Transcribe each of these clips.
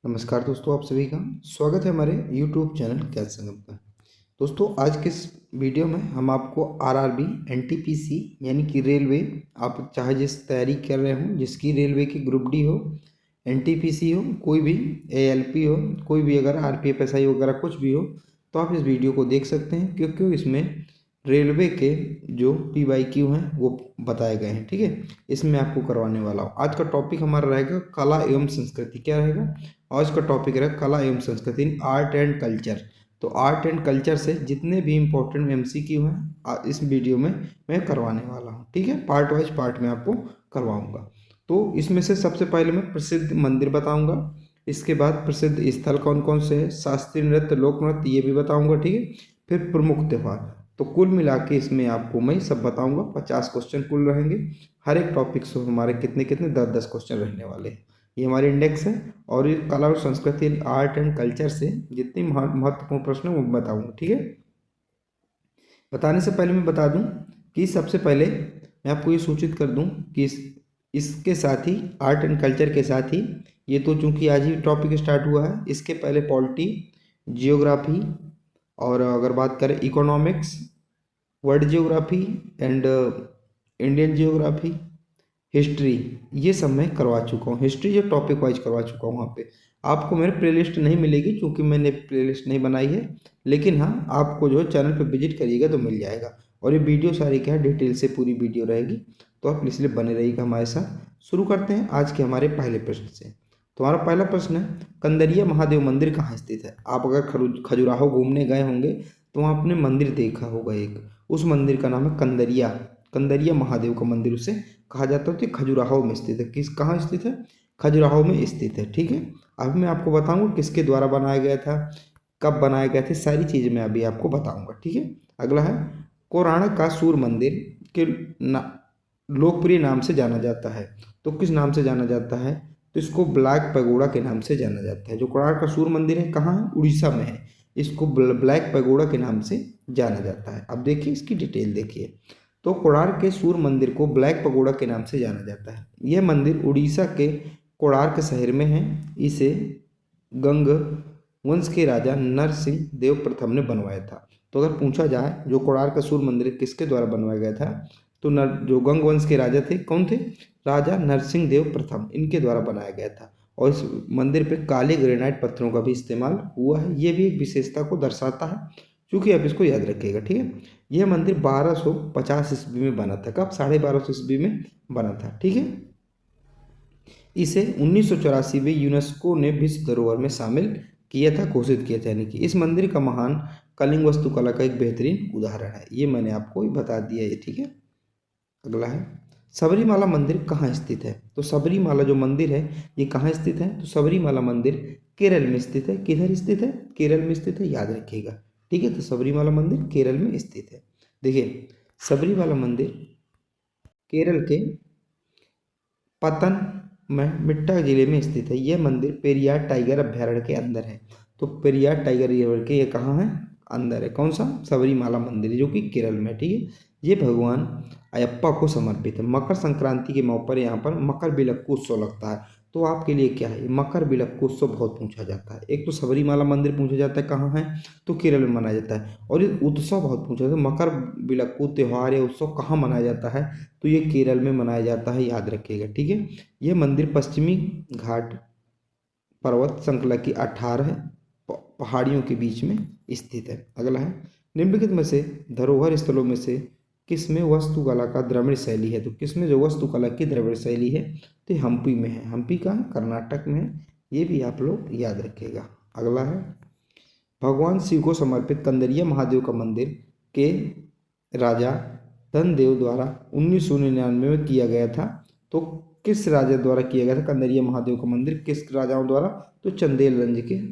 नमस्कार दोस्तों, आप सभी का स्वागत है हमारे YouTube चैनल ज्ञान संगम पर। दोस्तों, आज के इस वीडियो में हम आपको आरआरबी, एनटीपीसी यानी कि रेलवे, आप चाहे जिस तैयारी कर रहे हो, जिसकी रेलवे की ग्रुप डी हो, एनटीपीसी हो, कोई भी एएलपी हो, कोई भी अगर आरपीएफ एसआई वगैरह कुछ भी हो, तो आप इस वीडियो को देख सकते हैं क्योंकि इसमें रेलवे के जो पीवाईक्यू हैं वो बताए गए हैं। ठीक है, इसमें आपको करवाने वाला हूँ। आज का टॉपिक हमारा रहेगा कला एवं संस्कृति। क्या रहेगा आज का टॉपिक? रहेगा कला एवं संस्कृति इन आर्ट एंड कल्चर। तो आर्ट एंड कल्चर से जितने भी इंपॉर्टेंट एमसीक्यू हैं इस वीडियो में मैं करवाने वाला हूँ। ठीक है, पार्ट वाइज पार्ट में आपको करवाऊंगा। तो इसमें से सबसे पहले मैं प्रसिद्ध मंदिर बताऊंगा, इसके बाद प्रसिद्ध स्थल कौन कौन से हैं, शास्त्रीय नृत्य, लोक नृत्य, ये भी बताऊंगा। ठीक है, फिर प्रमुख त्योहार। तो कुल मिला के इसमें आपको मैं सब बताऊंगा। 50 क्वेश्चन कुल रहेंगे। हर एक टॉपिक से हमारे कितने कितने 10-10 क्वेश्चन रहने वाले हैं। ये हमारे इंडेक्स है और ये कला और संस्कृति आर्ट एंड कल्चर से जितने महत्वपूर्ण प्रश्न हैं वो बताऊंगा। ठीक है, बताने से पहले मैं बता दूं कि सबसे पहले मैं आपको ये सूचित कर दूं कि इसके साथ ही आर्ट एंड कल्चर के साथ ही ये तो चूंकि आज ही टॉपिक स्टार्ट हुआ है, इसके पहले पॉलिटी, जियोग्राफी और अगर बात करें economics, world geography and Indian geography, history, ये सब मैं करवा चुका हूँ। हिस्ट्री जो टॉपिक वाइज करवा चुका हूँ। वहाँ पे आपको मेरे प्लेलिस्ट नहीं मिलेगी क्योंकि मैंने प्लेलिस्ट नहीं बनाई है, लेकिन हाँ आपको जो चैनल पे विजिट करिएगा तो मिल जाएगा। और ये वीडियो सारी क्या है, डिटेल से पूरी वीडियो रहेगी, तो आप इसलिए बने रहिएगा हमारे साथ। शुरू करते हैं आज के हमारे पहले प्रश्न से। तो हमारा पहला प्रश्न है, कंदरिया महादेव मंदिर कहाँ स्थित है? आप अगर खजुराहो घूमने गए होंगे तो वहाँ आपने मंदिर देखा होगा एक, उस मंदिर का नाम है कंदरिया। कंदरिया महादेव का मंदिर उसे कहा जाता है। तो खजुराहो में स्थित है। कहाँ स्थित है? खजुराहो में स्थित है। ठीक है, अब मैं आपको बताऊंगा किसके द्वारा बनाया गया था, कब बनाया गया था, सारी चीज़ मैं अभी आपको बताऊंगा। ठीक है, अगला है, कोणार्क का सूर्य मंदिर के लोकप्रिय नाम से जाना जाता है। तो किस नाम से जाना जाता है? तो इसको ब्लैक पैगोडा के नाम से जाना जाता है। जो कोणार्क का सूर्य मंदिर है कहाँ है? उड़ीसा में है। इसको ब्लैक पैगोडा के नाम से जाना जाता है। अब देखिए इसकी डिटेल देखिए। तो कोणार्क के सूर्य मंदिर को ब्लैक पगोड़ा के नाम से जाना जाता है। यह मंदिर उड़ीसा के कोणार्क शहर में है। इसे गंग वंश के राजा नरसिंह देव प्रथम ने बनवाया था। तो अगर पूछा जाए जो कोणार्क का सूर्य मंदिर किसके द्वारा बनवाया गया था, तो जो गंग वंश के राजा थे, कौन थे? राजा नरसिंह देव प्रथम, इनके द्वारा बनाया गया था। और इस मंदिर पे काले ग्रेनाइट पत्थरों का भी इस्तेमाल हुआ है। ये भी एक विशेषता को दर्शाता है, क्योंकि आप इसको याद रखिएगा। ठीक है, यह मंदिर 1250 ईस्वी में बना था। कब? 1250 ईस्वी में बना था। ठीक है, इसे 1984 में यूनेस्को ने विश्व धरोहर में शामिल किया था, घोषित किया था। यानी कि इस मंदिर का महान कलिंग वास्तुकला का एक बेहतरीन उदाहरण है। ये मैंने आपको बता दिया है। ठीक है, अगला है, सबरीमाला मंदिर कहाँ स्थित है? तो सबरीमाला जो मंदिर है ये कहाँ स्थित है? तो सबरीमाला मंदिर केरल में स्थित है। किधर स्थित है? केरल में स्थित है, याद रखिएगा। ठीक है, तो सबरीमाला मंदिर केरल में स्थित है। देखिए, सबरीमाला मंदिर केरल के पतन में मिट्टा जिले में स्थित है। यह मंदिर पेरियार टाइगर अभ्यारण्य के अंदर है। तो पेरियार टाइगर रिजर्व के ये कहाँ है? अंदर है। कौन सा? सबरीमाला मंदिर, जो कि केरल में। ठीक है, ये भगवान अयप्पा को समर्पित है। मकर संक्रांति के मौके पर यहाँ पर मकर बिलक्कू उत्सव लगता है। तो आपके लिए क्या है, मकर बिलक्कू उत्सव बहुत पूछा जाता है। एक तो सबरीमाला मंदिर पूछा जाता है कहाँ है, तो केरल में मनाया जाता है। और ये उत्सव बहुत पूछा जाता है, मकर बिलक्कू त्यौहार या उत्सव कहाँ मनाया जाता है, तो ये केरल में मनाया जाता है, याद रखिएगा। ठीक है, यह मंदिर पश्चिमी घाट पर्वत श्रृंखला की 18 पहाड़ियों के बीच में स्थित है। अगला है, निम्नलिखित में से धरोहर स्थलों में से किसमें वास्तुकला का द्रविड़ शैली है? तो किसमें जो वास्तुकला की द्रविड़ शैली है, तो हम्पी में है। हम्पी का कर्नाटक में है। ये भी आप लोग याद रखिएगा। अगला है, भगवान शिव को समर्पित कंदरिया महादेव का मंदिर के राजा धनदेव द्वारा 1999 में किया गया था। तो किस राजा द्वारा किया गया था कंदरिया महादेव का मंदिर? किस राजाओं द्वारा? तो चंदेल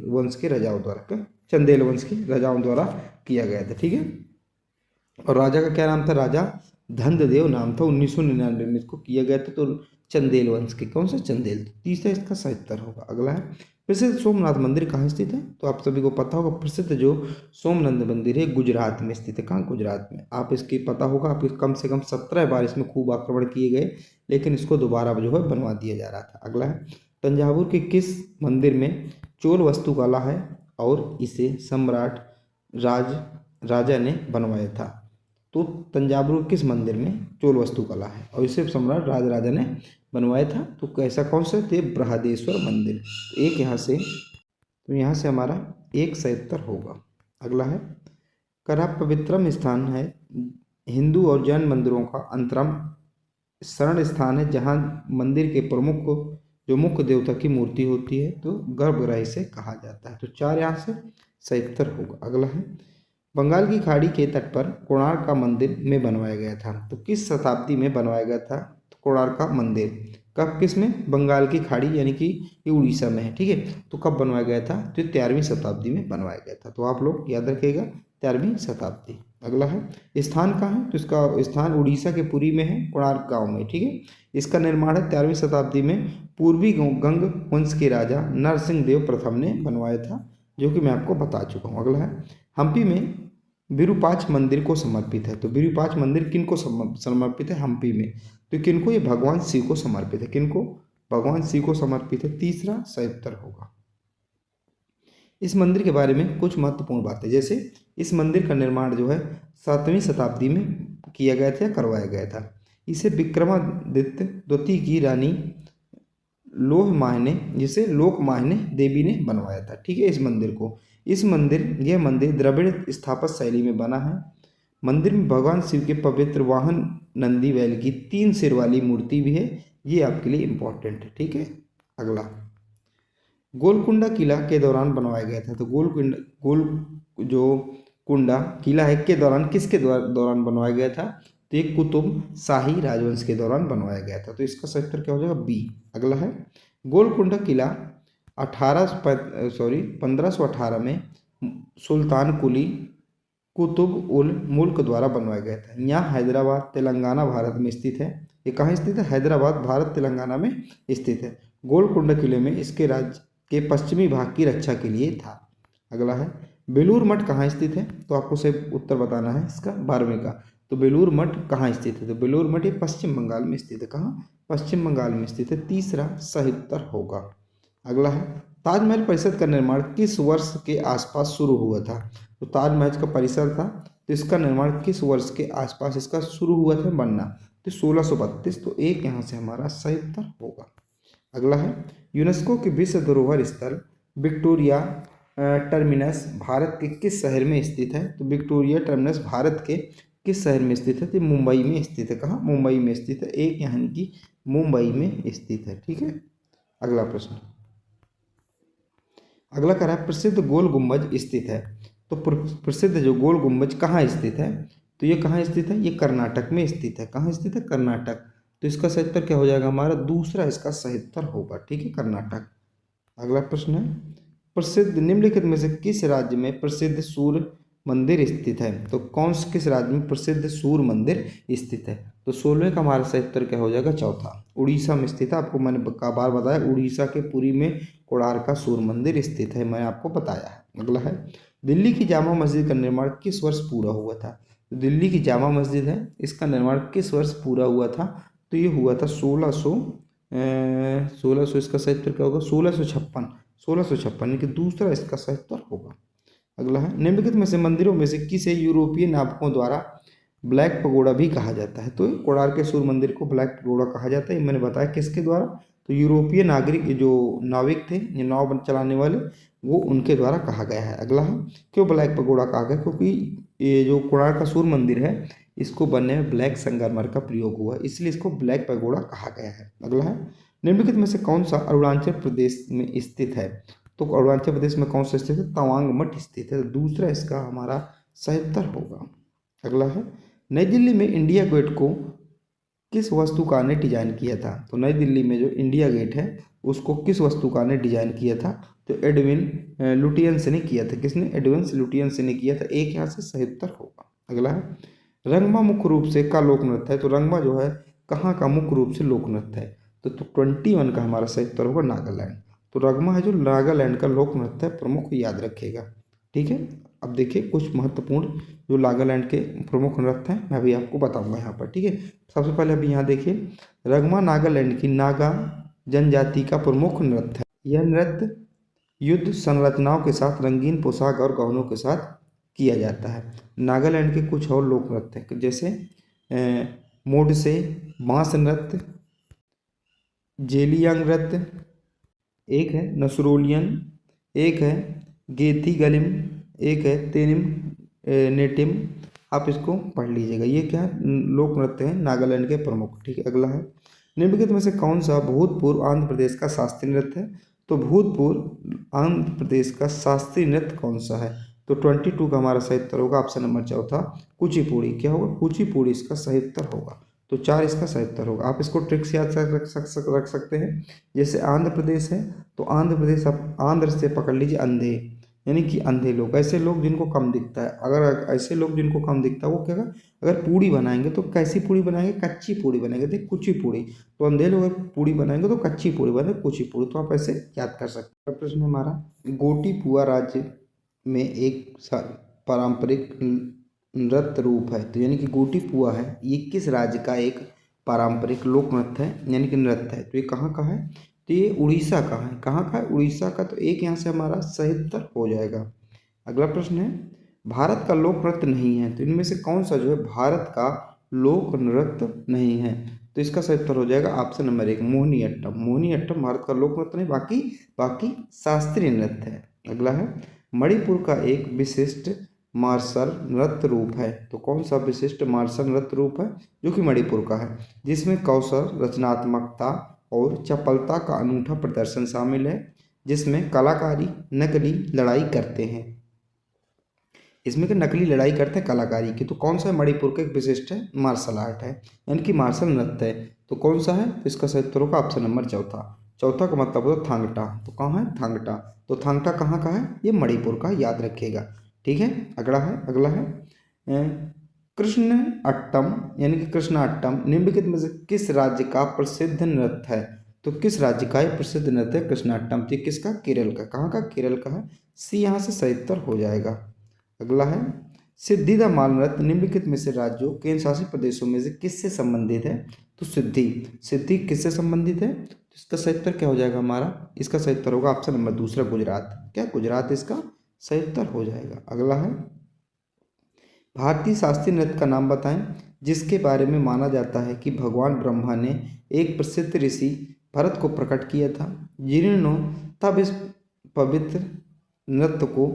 वंश के राजाओं द्वारा, चंदेल वंश के राजाओं द्वारा किया गया था। ठीक है, और राजा का क्या नाम था? राजा धनदेव नाम था। 1999 में इसको किया गया था। तो चंदेल वंश के, कौन सा? चंदेल। तीसरा इसका सही उत्तर होगा। अगला है, प्रसिद्ध सोमनाथ मंदिर कहाँ स्थित है? तो आप सभी को पता होगा, प्रसिद्ध जो सोमनाथ मंदिर है गुजरात में स्थित है। कहाँ? गुजरात में। आप इसकी पता होगा, आप कम से कम 17 बार इसमें खूब आक्रमण किए गए, लेकिन इसको दोबारा जो है बनवा दिया जा रहा था। अगला है, तंजावुर के किस मंदिर में चोल वास्तुकला है और इसे सम्राट राजा ने बनवाया था। तो तंजावुर किस मंदिर में चोल वास्तुकला है और इसे सम्राट राजा ने बनवाया था। तो कैसा कौन सा थे, बृहदेश्वर मंदिर। एक यहाँ से, तो यहाँ से हमारा 170 होगा। अगला है, करा पवित्रम स्थान है, हिंदू और जैन मंदिरों का अंतरम शरण स्थान है, जहाँ मंदिर के प्रमुख जो मुख्य देवता की मूर्ति होती है तो गर्भगृह इसे कहा जाता है। तो 4 यहाँ से 77 होगा। अगला है, बंगाल की खाड़ी के तट पर कोणार्क का मंदिर में बनवाया गया था। तो किस शताब्दी में बनवाया गया था तो कोणार्क का मंदिर कब, किस में, बंगाल की खाड़ी यानी कि ये उड़ीसा में है, ठीक है। तो कब बनवाया गया था, तो 13वीं शताब्दी में बनवाया गया था। तो आप लोग याद रखिएगा 13वीं शताब्दी। अगला है, स्थान कहाँ है, तो इसका स्थान उड़ीसा के पुरी में है, कोणार्क गांव में, ठीक है। इसका निर्माण है 13वीं शताब्दी में पूर्वी गंग वंश के राजा नरसिंह देव प्रथम ने बनवाया था, जो कि मैं आपको बता चुका हूँ। अगला है, हम्पी में विरूपाक्ष मंदिर को समर्पित है। तो विरूपाक्ष मंदिर किन को समर्पित है, हम्पी में। तो किनको, ये भगवान शिव को समर्पित है। किनको, भगवान शिव को समर्पित है। तीसरा 77 होगा। इस मंदिर के बारे में कुछ महत्वपूर्ण बातें, जैसे इस मंदिर का निर्माण जो है 7वीं शताब्दी में किया गया था या करवाया गया था। इसे विक्रमादित्य द्वितीय की रानी लोकमान्य देवी ने बनवाया था, ठीक है। यह मंदिर द्रविड़ स्थापत्य शैली में बना है। मंदिर में भगवान शिव के पवित्र वाहन नंदी बैल की 3 सिर वाली मूर्ति भी है। ये आपके लिए इंपॉर्टेंट है, ठीक है। अगला, गोलकुंडा किला के दौरान बनवाया गया था। तो गोलकुंडा किला है के दौरान, किसके दौरान बनवाया गया था, तो एक कुतुब शाही राजवंश के दौरान बनवाया गया था। तो इसका सही उत्तर क्या हो जाएगा, बी। अगला है, गोलकुंडा किला 1518 में सुल्तान कुली कुतुब उल मुल्क द्वारा बनवाया गया था। यहाँ हैदराबाद तेलंगाना भारत में स्थित है। ये कहाँ स्थित है, हैदराबाद भारत तेलंगाना में स्थित है। गोलकुंडा किले में इसके राज्य के पश्चिमी भाग की रक्षा के लिए था। अगला है, बेलूर मठ कहाँ स्थित है, तो आपको सही उत्तर बताना है इसका 12वें का। तो बेलूर मठ कहाँ स्थित है, तो बेलूर मठ ये पश्चिम बंगाल में स्थित है। कहाँ, पश्चिम बंगाल में स्थित है। तीसरा 77 होगा। अगला है, ताजमहल परिसर का निर्माण किस वर्ष के आसपास शुरू हुआ था। तो ताजमहल का परिसर था, तो इसका निर्माण किस वर्ष के आसपास इसका शुरू हुआ था बनना, तो 1632। तो एक यहाँ से हमारा 77 होगा। अगला है, यूनेस्को के विश्व धरोहर स्थल विक्टोरिया टर्मिनस भारत के किस शहर में स्थित है। तो विक्टोरिया टर्मिनस भारत के किस शहर में स्थित है, तो मुंबई में स्थित है। कहाँ, मुंबई में स्थित है। एक यहाँ की मुंबई में स्थित है, ठीक है। अगला प्रश्न, अगला कह रहा है, प्रसिद्ध गोल गुंबज स्थित है। तो प्रसिद्ध जो गोल गुंबज कहाँ स्थित है, तो ये कहाँ स्थित है, ये कर्नाटक में स्थित है। कहाँ स्थित है, कर्नाटक। तो इसका सही उत्तर क्या हो जाएगा हमारा, दूसरा इसका सही उत्तर होगा, ठीक है, कर्नाटक। अगला प्रश्न है, प्रसिद्ध निम्नलिखित में से किस राज्य में प्रसिद्ध सूर्य मंदिर स्थित है। तो किस राज्य में प्रसिद्ध सूर्य मंदिर स्थित है। तो 16वें का हमारा सही उत्तर क्या हो जाएगा, चौथा, उड़ीसा में स्थित है। आपको मैंने बार बताया, उड़ीसा के पुरी में कोणार्क का सूर्य मंदिर स्थित है, मैंने आपको बताया है। अगला है, दिल्ली की जामा मस्जिद का निर्माण किस वर्ष पूरा हुआ था। तो दिल्ली की जामा मस्जिद है, इसका निर्माण किस वर्ष पूरा हुआ था, तो ये हुआ था 1600 इसका सही उत्तर क्या होगा, 1656 यानी कि दूसरा इसका सही उत्तर होगा। अगला है, निम्नलिखित में से मंदिरों में से किसे यूरोपीय नाविकों द्वारा ब्लैक पगोड़ा भी कहा जाता है। तो कोणार्क के सूर्य मंदिर को ब्लैक पगोड़ा कहा जाता है, मैंने बताया किसके द्वारा, तो यूरोपीय जो नाविक थे, ये नाव चलाने वाले, वो उनके द्वारा कहा गया है। अगला है, क्यों ब्लैक पगोड़ा कहा गया, क्योंकि ये जो कोणार्क का सूर्य मंदिर है इसको बनने में ब्लैक संगमरमर का प्रयोग हुआ, इसलिए इसको ब्लैक पगोड़ा कहा गया है। अगला है, निम्नलिखित में से कौन सा अरुणाचल प्रदेश में स्थित है। तो अरुणाचल प्रदेश में कौन सा स्थित है, तवांग मठ स्थित है। दूसरा इसका हमारा सही उत्तर होगा। अगला है, नई दिल्ली में इंडिया गेट को किस वास्तुकार ने डिजाइन किया था। तो नई दिल्ली में जो इंडिया गेट है उसको किस वास्तुकार ने डिजाइन किया था, तो एडविन लुटियंस ने किया था। किसने, एडविन लुटियंस ने किया था। एक यहाँ से सही उत्तर होगा। अगला है, रंगमा मुख्य रूप से का लोक नृत्य है। तो रंगमा जो है कहाँ का मुख्य रूप से लोक नृत्य है, तो 21 का हमारा सही उत्तर होगा नागालैंड। तो रंगमा है जो नागालैंड का लोक नृत्य है, प्रमुख याद रखिएगा, ठीक है। अब देखिए कुछ महत्वपूर्ण जो नागालैंड के प्रमुख नृत्य हैं मैं अभी आपको बताऊंगा यहाँ पर, ठीक है। सबसे पहले अभी यहाँ देखिए, रंगमा नागालैंड की नागा जनजाति का प्रमुख नृत्य है। यह नृत्य युद्ध संरचनाओं के साथ, रंगीन पोशाक और गहनों के साथ किया जाता है। नागालैंड के कुछ और लोक नृत्य जैसे मोडसे, बांस नृत्य, जेलियांग नृत्य, एक है नसरोलियन, एक है गेथी गलिम, एक है तेनिम नेटिम। आप इसको पढ़ लीजिएगा। ये क्या लोक नृत्य है नागालैंड के प्रमुख। ठीक है, अगला है निम्नलिखित में से कौन सा भूतपूर्व आंध्र प्रदेश का शास्त्रीय नृत्य है? तो भूतपूर्व आंध्र प्रदेश का शास्त्रीय नृत्य कौन सा है? तो 22 का हमारा सही उत्तर होगा ऑप्शन नंबर चौथा, कुचिपुड़ी। क्या होगा? कुचिपुड़ी इसका सही उत्तर होगा। तो 4 इसका सही उत्तर होगा। आप इसको ट्रिक से याद रख सकते हैं। जैसे आंध्र प्रदेश है तो आंध्र प्रदेश, आप आंध्र से पकड़ लीजिए अंधे, यानी कि अंधे लोग, ऐसे लोग जिनको कम दिखता है। अगर ऐसे लोग जिनको कम दिखता है वो क्या, अगर पूड़ी बनाएंगे तो कैसी पूड़ी बनाएंगे? कच्ची पूड़ी बनाएंगे, देखिए कुची पूड़ी। तो अंधे लोग अगर पूड़ी बनाएंगे तो कच्ची पूड़ी बनाएंगे, कुची पूड़ी। तो आप ऐसे याद कर सकते हैं। प्रश्न हमारा, गोटीपुआ राज्य में एक पारंपरिक नृत्य रूप है। तो यानी कि गोटीपुआ है, ये किस राज्य का एक पारंपरिक लोक नृत्य है, यानी कि नृत्य है। तो ये कहाँ का है? तो ये उड़ीसा का है। कहाँ का है? उड़ीसा का। तो एक यहाँ से हमारा सही उत्तर हो जाएगा। अगला प्रश्न है, भारत का लोक नृत्य नहीं है। तो इनमें से कौन सा जो है भारत का लोक नृत्य नहीं है? तो इसका सही उत्तर हो जाएगा ऑप्शन नंबर 1, मोहिनीअट्टम। मोहिनीअट्टम भारत का लोक नृत्य नहीं, बाकी शास्त्रीय नृत्य है। अगला है, मणिपुर का एक विशिष्ट मार्शल नृत्य रूप है। तो कौन सा विशिष्ट मार्शल नृत्य रूप है जो कि मणिपुर का है, जिसमें कौशल, रचनात्मकता और चपलता का अनूठा प्रदर्शन शामिल है, जिसमें कलाकारी नकली लड़ाई करते हैं। इसमें कि नकली लड़ाई करते हैं कलाकारी की। तो कौन सा मणिपुर का एक विशिष्ट है मार्शल आर्ट है, यानी कि मार्शल नृत्य है। तो कौन सा है? तो इसका सही उत्तर होगा ऑप्शन नंबर चौथा। चौथा का मतलब होता है थांगटा। तो कहाँ है? थांगटा। तो थांगटा कहाँ का है? ये मणिपुर का, याद रखिएगा। ठीक है, अगला है कृष्ण अट्टम, यानी कि कृष्णाट्टम निम्नलिखित में से किस राज्य का प्रसिद्ध नृत्य है? तो किस राज्य का ये प्रसिद्ध नृत्य है कृष्णाट्टम? तो किसका? केरल का। कहाँ का? केरल का है। सी यहाँ से सही उत्तर हो जाएगा। अगला है, सिद्धि दा माल नृत्य निम्नलिखित में से राज्यों, केंद्र शासित प्रदेशों में से किससे संबंधित है? तो सिद्धि किससे संबंधित है? तो इसका सही उत्तर क्या हो जाएगा हमारा? इसका सही उत्तर होगा ऑप्शन नंबर दूसरा, गुजरात। क्या? गुजरात इसका सही उत्तर हो जाएगा। अगला है, भारतीय शास्त्रीय नृत्य का नाम बताएं जिसके बारे में माना जाता है कि भगवान ब्रह्मा ने एक प्रसिद्ध ऋषि भरत को प्रकट किया था, जिन्होंने तब इस पवित्र नृत्य को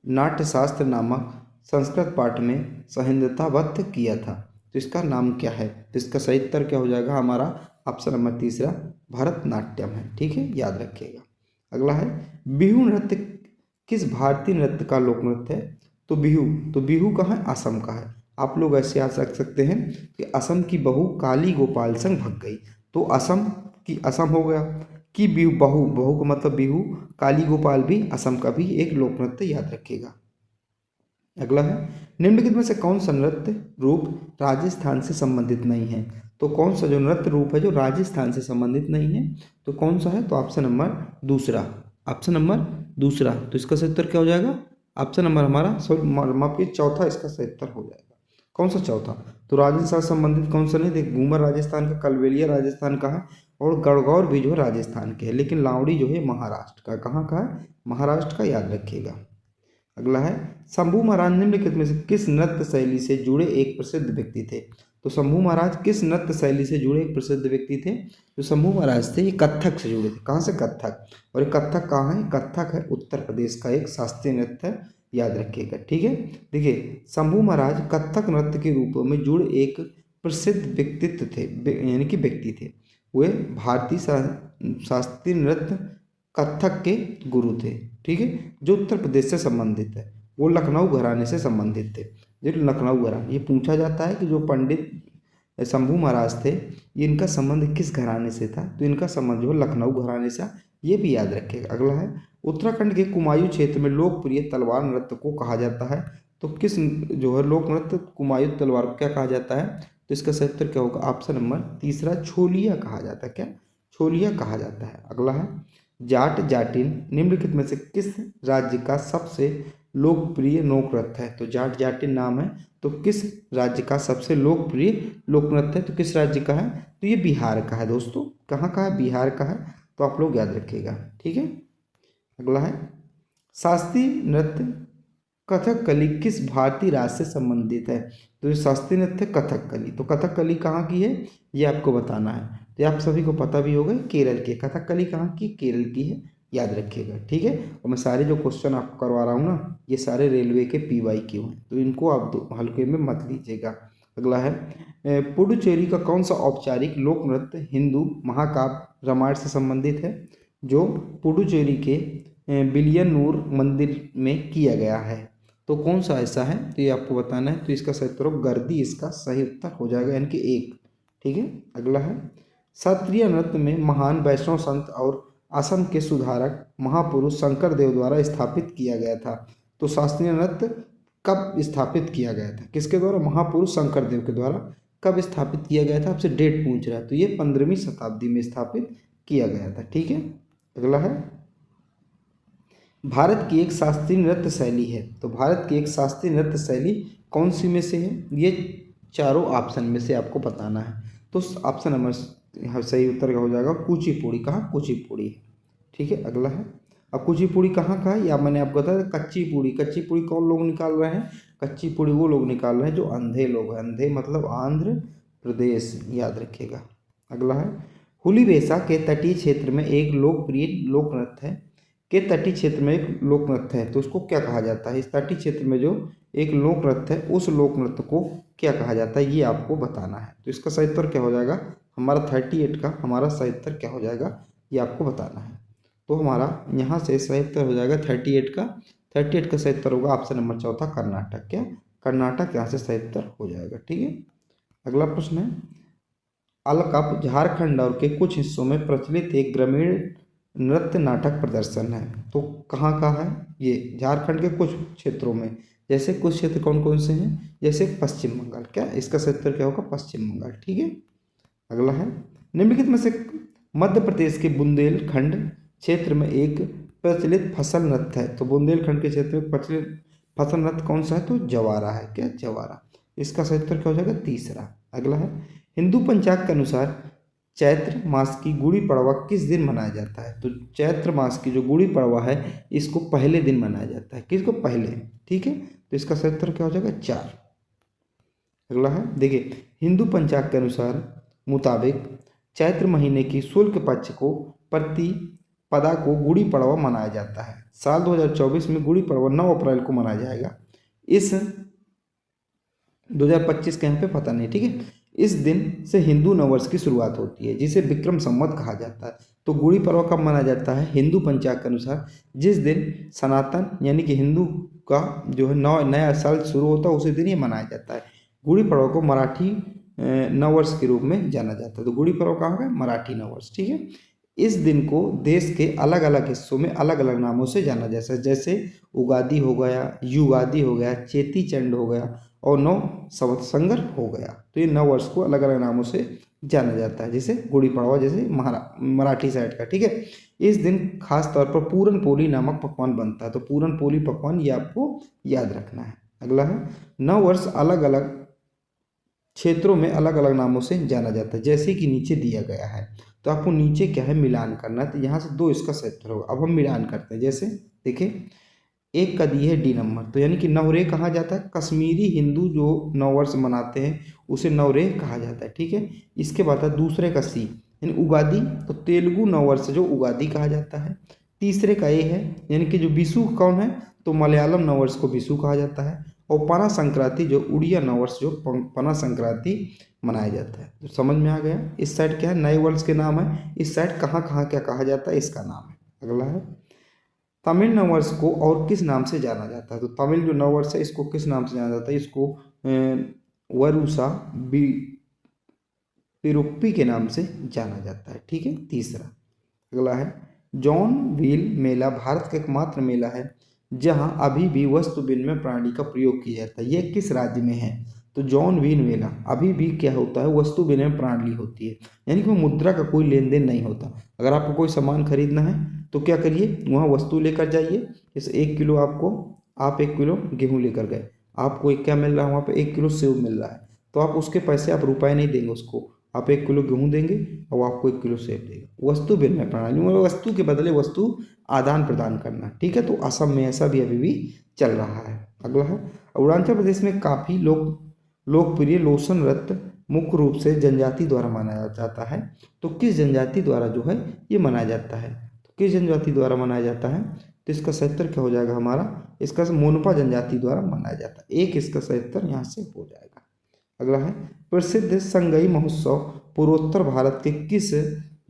नाट्यशास्त्र नामक संस्कृत पाठ में संहिताबद्ध किया था। तो इसका नाम क्या है? तो इसका सही उत्तर क्या हो जाएगा हमारा? ऑप्शन नंबर तीसरा, भरतनाट्यम है। ठीक है, याद रखिएगा। अगला है, बिहू नृत्य किस भारतीय नृत्य का लोक नृत्य है? तो बिहू कहाँ है? असम का है। आप लोग ऐसे याद रख सकते हैं कि असम की बहू काली गोपाल संग भग गई। तो असम हो गया कि बहू का मतलब बिहू, काली गोपाल भी असम का भी एक लोक नृत्य, याद रखिएगा। अगला है, निम्नलिखित में से कौन सा नृत्य रूप राजस्थान से संबंधित नहीं है? तो कौन सा जो नृत्य रूप है जो राजस्थान से संबंधित नहीं है, तो कौन सा है? तो ऑप्शन नंबर दूसरा, तो इसका सही उत्तर क्या हो जाएगा? ऑप्शन नंबर हमारा आपके चौथा इसका सही उत्तर हो जाएगा। कौन सा चौथा? तो राजस्थान से संबंधित कौन सा नहीं? देख, घूमर राजस्थान का, कलबेलिया राजस्थान का है, और गणगौर भी जो है राजस्थान के है, लेकिन लावड़ी जो है महाराष्ट्र का। कहाँ का है? महाराष्ट्र का, याद रखिएगा। अगला है, शंभू महाराज निम्नलिखित में से किस नृत्य शैली से जुड़े एक प्रसिद्ध व्यक्ति थे? तो शंभू महाराज किस नृत्य शैली से जुड़े एक प्रसिद्ध व्यक्ति थे? जो शंभू महाराज थे ये कथक से जुड़े थे। कहाँ से? कथक। और ये कथक कहाँ है? कथक है उत्तर प्रदेश का एक शास्त्रीय नृत्य है, याद रखिएगा। ठीक है, देखिए शंभू महाराज कथक नृत्य के रूप में जुड़े एक प्रसिद्ध व्यक्तित्व थे, यानी कि व्यक्ति थे। वे भारतीय शास्त्रीय नृत्य कथक के गुरु थे। ठीक है, जो उत्तर प्रदेश से संबंधित है, वो लखनऊ घराने से संबंधित थे। जो लखनऊ घराना, ये पूछा जाता है कि जो पंडित शंभू महाराज थे, ये इनका संबंध किस घराने से था? तो इनका संबंध जो लखनऊ घराने से, ये भी याद रखिएगा। अगला है, उत्तराखंड के कुमायूं क्षेत्र में लोकप्रिय तलवार नृत्य को कहा जाता है। तो किस जो है लोक नृत्य कुमायूं तलवार को क्या कहा जाता है? तो इसका सही उत्तर क्या होगा? ऑप्शन नंबर तीसरा, छोलिया कहा जाता है। क्या? छोलिया कहा जाता है। अगला है, जाट जाटिन निम्नलिखित में से किस राज्य का सबसे लोकप्रिय लोक नृत्य है? तो जाट जाटिन नाम है, तो किस राज्य का सबसे लोकप्रिय लोक नृत्य है? तो किस राज्य का है? तो ये बिहार का है दोस्तों। कहाँ का है? बिहार का है। तो आप लोग याद रखिएगा। ठीक है, अगला है, शास्त्रीय नृत्य कथकली किस भारतीय राज्य से संबंधित है? तो ये शास्त्रीय नृत्य कथकली, तो कथकली कहाँ की है ये आपको बताना है। तो ये आप सभी को पता भी होगा, केरल की। कथकली कहाँ की? केरल की है, याद रखिएगा, ठीक है। और मैं सारे जो क्वेश्चन आपको करवा रहा हूँ ना, ये सारे रेलवे के PYQ हैं, तो इनको आप हल्के में मत लीजिएगा। अगला है पुडुचेरी का कौन सा औपचारिक लोक नृत्य हिंदू महाकाव्य रामायण से संबंधित है? जो पुडुचेरी के बिलियनूर मंदिर में किया गया है, तो कौन सा ऐसा है? तो ये आपको बताना है। तो इसका सही उत्तर गर्दी इसका सही उत्तर हो जाएगा, यानी कि 1, ठीक है। अगला है शास्त्रीय नृत्य में महान वैष्णव संत और असम के सुधारक महापुरुष शंकर देव द्वारा स्थापित किया गया था। तो शास्त्रीय नृत्य कब स्थापित किया गया था? किसके द्वारा? महापुरुष शंकर देव के द्वारा। कब स्थापित किया गया था? आपसे डेट पूछ रहा है, तो ये 15वीं शताब्दी में स्थापित किया गया था, ठीक है। अगला है भारत की एक शास्त्रीय नृत्य शैली है, तो भारत की एक शास्त्रीय नृत्य शैली कौन सी में से है? ये चारों ऑप्शन में से आपको बताना है। तो ऑप्शन नंबर सही उत्तर का हो जाएगा कुचिपुड़ी। कहाँ? कुचिपुड़ी, ठीक है। अगला है अब कुचिपुड़ी कहाँ का है, या मैंने आपको बताया कच्ची पूड़ी। कच्ची पूड़ी कौन लोग निकाल रहे हैं? कच्ची पूड़ी वो लोग निकाल रहे हैं जो अंधे लोग हैं। अंधे मतलब आंध्र प्रदेश, याद रखिएगा। अगला है हुलीवेसा के तटीय क्षेत्र में एक लोकप्रिय लोक नृत्य है। के तटीय क्षेत्र में एक लोक नृत्य है, तो उसको क्या कहा जाता है? इस तटीय क्षेत्र में जो एक लोक नृत्य है, उस लोक नृत्य को क्या कहा जाता है, ये आपको बताना है। तो इसका सही उत्तर क्या हो जाएगा? हमारा 38 का हमारा सही उत्तर क्या हो जाएगा, ये आपको बताना है। तो हमारा यहाँ से सही उत्तर हो जाएगा 38 का। 38 का सही उत्तर होगा ऑप्शन नंबर चौथा कर्नाटक। क्या? कर्नाटक यहाँ से सही उत्तर हो जाएगा, ठीक है। अगला प्रश्न है अलकप झारखंड और के कुछ हिस्सों में प्रचलित एक ग्रामीण नृत्य नाटक प्रदर्शन है, तो कहाँ का है ये? झारखंड के कुछ क्षेत्रों में। जैसे कुछ क्षेत्र कौन कौन से हैं? जैसे पश्चिम बंगाल। क्या? इसका सही उत्तर क्या होगा? पश्चिम बंगाल, ठीक है। अगला है निम्नलिखित में से मध्य प्रदेश के बुंदेलखंड क्षेत्र में एक प्रचलित फसल नृत्य है, तो बुंदेलखंड के क्षेत्र में प्रचलित फसल नृत्य कौन सा है? तो जवारा है। क्या? जवारा। इसका सही उत्तर क्या हो जाएगा? तीसरा। अगला है हिंदू पंचांग के अनुसार चैत्र मास की गुड़ी पड़वा किस दिन मनाया जाता है? तो चैत्र मास की जो गुड़ी पड़वा है, इसको पहले दिन मनाया जाता है। किसको? पहले, ठीक है। तो इसका सही उत्तर क्या हो जाएगा? 4। अगला है देखिए हिंदू पंचांग के अनुसार मुताबिक चैत्र महीने की शुक्ल पक्ष को प्रतिपदा को गुड़ी पड़वा मनाया जाता है। साल 2024 में गुड़ी पड़वा 9 अप्रैल को मनाया जाएगा। इस 2025 के यहाँ पे पता नहीं, ठीक है। इस दिन से हिंदू नववर्ष की शुरुआत होती है, जिसे विक्रम संवत कहा जाता है। तो गुड़ी पड़वा कब मनाया जाता है? हिंदू पंचांग के अनुसार जिस दिन सनातन यानी कि हिंदू का जो है नया साल शुरू होता है, उसी दिन ये मनाया जाता है। गुड़ी पड़वा को मराठी नववर्ष के रूप में जाना जाता है। तो गुड़ी पड़वा कहाँ का? मराठी नववर्ष, ठीक है। इस दिन को देश के अलग अलग हिस्सों में अलग अलग नामों से जाना जाता है, जैसे उगादी हो गया, युगादी हो गया, चेती चंड हो गया और नव संवत्सर हो गया। तो ये नव वर्ष को अलग अलग नामों से जाना जाता है, जैसे गुड़ी पड़वा जैसे मराठी साइड का, ठीक है। इस दिन खास तौर पर पूरन पोली नामक पकवान बनता है, तो पूरन पोली पकवान ये आपको याद रखना है। अगला है नव वर्ष अलग अलग क्षेत्रों में अलग अलग नामों से जाना जाता है, जैसे कि नीचे दिया गया है। तो आपको नीचे क्या है? मिलान करना है। तो यहाँ से 2 इसका सही उत्तर होगा। अब हम मिलान करते हैं। जैसे देखिए एक का दी है डी नंबर, तो यानी कि नवरेह कहा जाता है। कश्मीरी हिंदू जो नववर्ष मनाते हैं उसे नवरेह कहा जाता है, ठीक है। इसके बाद है दूसरे का सी यानी उगादी, तो तेलुगु नववर्ष जो उगादी कहा जाता है। तीसरे का ए है यानी कि जो विशु कौन है? तो मलयालम नववर्ष को विशु कहा जाता है। और पना संक्रांति जो उड़िया नववर्ष जो पना संक्रांति मनाया जाता है। तो समझ में आ गया। इस साइड क्या है? नए वर्ष के नाम है। इस साइड कहाँ कहाँ क्या कहा जाता है, इसका नाम है। अगला है तमिल नववर्ष को और किस नाम से जाना जाता है? तो तमिल जो नववर्ष है इसको किस नाम से जाना जाता है? इसको वरुसा पिरुप्पी के नाम से जाना जाता है, ठीक है। तीसरा अगला है जॉन व्हील मेला भारत का एकमात्र मेला है जहां अभी भी वस्तु विनिमय प्रणाली का प्रयोग किया जाता है। यह किस राज्य में है? तो जॉन व्हील मेला अभी भी क्या होता है? वस्तु विनिमय प्रणाली होती है, यानी कि मुद्रा का कोई लेन देन नहीं होता। अगर आपको कोई सामान खरीदना है तो क्या करिए, वहाँ वस्तु लेकर जाइए। जैसे 1 किलो आप 1 किलो गेहूँ लेकर गए, आपको क्या मिल रहा है वहाँ पे? 1 किलो सेव मिल रहा है। तो आप उसके पैसे आप रुपए नहीं देंगे उसको, आप 1 किलो गेहूँ देंगे और वो आपको 1 किलो सेब देगा। वस्तु विनिमय प्रणाली मतलब वस्तु के बदले वस्तु आदान प्रदान करना, ठीक है। तो असम में ऐसा भी अभी भी चल रहा है। अगला है अरुणाचल प्रदेश में काफ़ी लोकप्रिय लोसन नृत्य मुख्य रूप से जनजाति द्वारा मनाया जाता है। तो किस जनजाति द्वारा जो है ये मनाया जाता है, तो किस जनजाति द्वारा मनाया जाता है, तो इसका सही उत्तर क्या हो जाएगा हमारा, इसका मोनपा जनजाति द्वारा मनाया जाता है। एक इसका सही उत्तर यहाँ से हो जाएगा। अगला है प्रसिद्ध संगई महोत्सव पूर्वोत्तर भारत के किस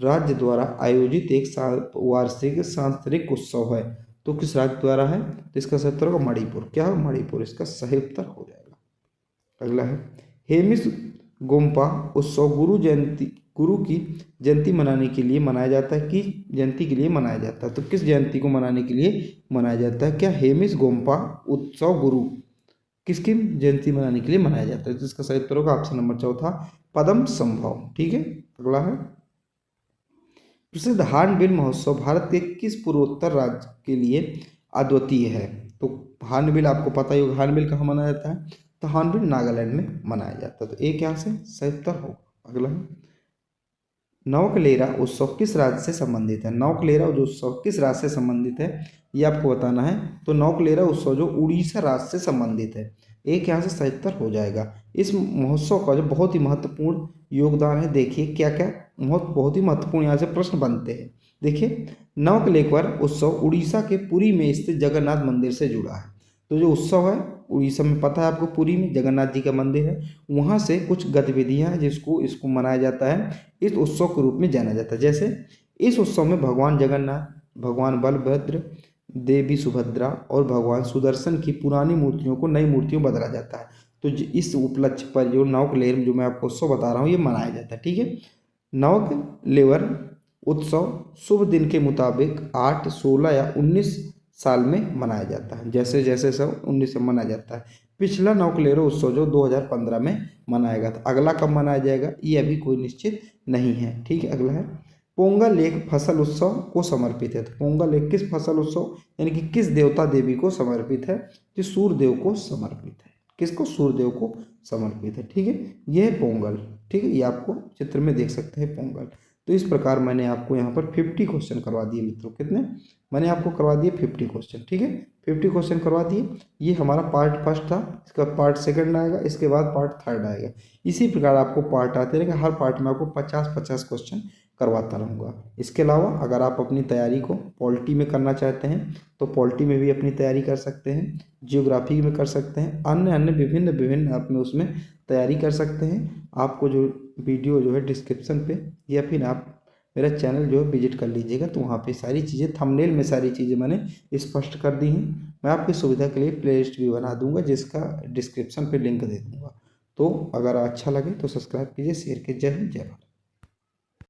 राज्य द्वारा आयोजित एक वार्षिक सांस्कृतिक उत्सव है। तो किस राज्य द्वारा है, तो इसका सही उत्तर होगा मणिपुर। क्या है मणिपुर, इसका सही उत्तर हो जाएगा। अगला है हेमिस गोम्पा उत्सव गुरु की जयंती मनाने के लिए मनाया जाता है, कि जयंती के लिए मनाया जाता है। तो किस जयंती को मनाने के लिए मनाया जाता है, क्या हेमिस गोम्पा उत्सव गुरु किसकी जयंती मनाने के लिए मनाया जाता है। तो इसका सही उत्तर होगा ऑप्शन नंबर चौथा पद्म संभव, ठीक है। अगला है प्रसिद्ध हार्नबिल महोत्सव भारत के किस पूर्वोत्तर राज्य के लिए अद्वितीय है। तो हार्नबिल आपको पता ही होगा, हार्नबिल कहाँ मनाया जाता है, तो हार्नबिल नागालैंड में मनाया जाता है। तो एक यहाँ से सही उत्तर होगा। अगला है नौकलेरा उत्सव किस राज्य से संबंधित है। नौकलेरा जो उत्सव किस राज्य से संबंधित है ये आपको बताना है। तो नौकलेरा उत्सव जो उड़ीसा राज्य से संबंधित है, एक यहाँ से सही उत्तर हो जाएगा। इस महोत्सव का जो बहुत ही महत्वपूर्ण योगदान है, देखिए क्या क्या बहुत ही महत्वपूर्ण यहाँ से प्रश्न बनते हैं। देखिए नवकलेवर उत्सव उड़ीसा के पुरी में स्थित जगन्नाथ मंदिर से जुड़ा है। तो जो उत्सव है उड़ीसा में, पता है आपको, पुरी में जगन्नाथ जी का मंदिर है, वहाँ से कुछ गतिविधियाँ हैं जिसको इसको मनाया जाता है, इस उत्सव के रूप में जाना जाता है। जैसे इस उत्सव में भगवान जगन्नाथ, भगवान बलभद्र, देवी सुभद्रा और भगवान सुदर्शन की पुरानी मूर्तियों को नई मूर्तियों बदला जाता है। तो इस उपलक्ष्य पर जो नवकलेवर जो मैं आपको उत्सव बता रहा हूँ ये मनाया जाता है, ठीक है। नवकलेवर उत्सव शुभ दिन के मुताबिक 8, 16 या 19 साल में मनाया जाता है। जैसे जैसे सब 19 में मनाया जाता है। पिछला नवकलेवर उत्सव जो 2015 में मनाया गया था, अगला कब मनाया जाएगा ये अभी कोई निश्चित नहीं है, ठीक है। अगला है पोंगल लेक फसल उत्सव को समर्पित है। तो पोंगल लेक किस फसल उत्सव यानी कि किस देवता देवी को समर्पित है, जो सूर्यदेव को समर्पित है। किसको, सूर्यदेव को समर्पित है, ठीक है। यह है पोंगल, ठीक है, ये आपको चित्र में देख सकते हैं पोंगल। तो इस प्रकार मैंने आपको यहाँ पर 50 क्वेश्चन करवा दिए मित्रों। कितने मैंने आपको करवा दिए 50 क्वेश्चन, ठीक है। 50 क्वेश्चन करवा दिए। ये हमारा पार्ट फर्स्ट था, इसका पार्ट सेकंड आएगा, इसके बाद पार्ट थर्ड आएगा। इसी प्रकार आपको पार्ट आते रहेंगे, हर पार्ट में आपको 50-50 क्वेश्चन करवाता रहूँगा। इसके अलावा अगर आप अपनी तैयारी को पॉलिटी में करना चाहते हैं तो पॉलिटी में भी अपनी तैयारी कर सकते हैं, जियोग्राफी में कर सकते हैं, अन्य विभिन्न आप में उसमें तैयारी कर सकते हैं। आपको जो वीडियो जो है डिस्क्रिप्शन पे या फिर आप मेरा चैनल जो है विजिट कर लीजिएगा, तो वहाँ पे सारी चीज़ें थंबनेल में सारी चीज़ें मैंने स्पष्ट कर दी हैं। मैं आपकी सुविधा के लिए प्लेलिस्ट भी बना दूंगा जिसका डिस्क्रिप्शन पे लिंक दे दूंगा। तो अगर अच्छा लगे तो सब्सक्राइब कीजिए, शेयर कीजिए। जय हिंद, जय भारत।